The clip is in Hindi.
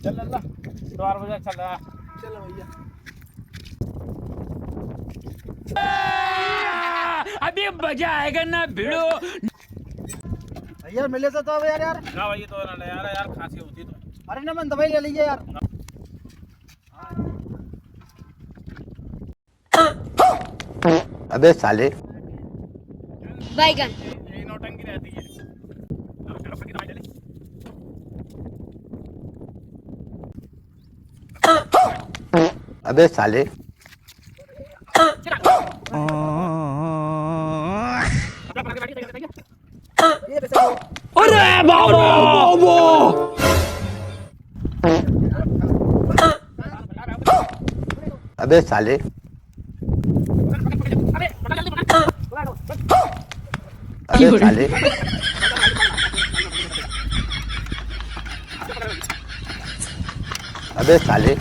चल अल्लाह 12 बजे चल रहा। चलो भैया। अभी मजा आएगा ना भिड़ो। भैया मिले तो अब यार यार ना भाई तो ना यार यार खांसी होती तो। अरे ना मैं दवाई ले लीजिए यार। अबे साले बैगन ये नौटंकी रहती है। चलो फटी दवाई ले ले। अबे साले ये पैसे लो। अरे बाबा अबे साले अबे साले अबे साले